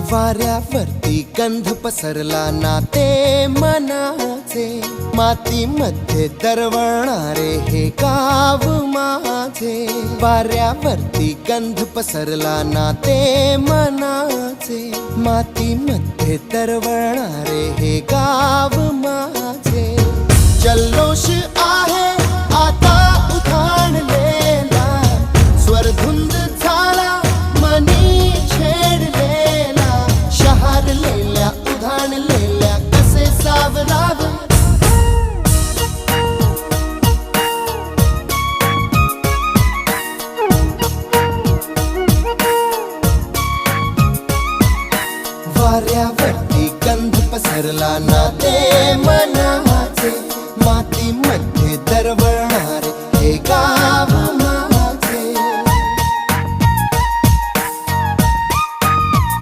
वाऱ्यावरती गंध पसरला ना ते मनाचे, मातीमध्ये दरवळणारे हे गाव माझे. वाऱ्यावरती गंध पसरला ना ते मनाचे, मातीमध्ये दरवळणारे हे गाव माझे. जल्लोष आहे आता उधाणलेला, स्वरधुंद झाला मनी छेडलेला. शहारलेल्या उधाणलेल्या कसे सावराव. वाऱ्यावरती गंध पसरला ना ते मनाचे, मातीमध्ये दरवळणारे हे गाव.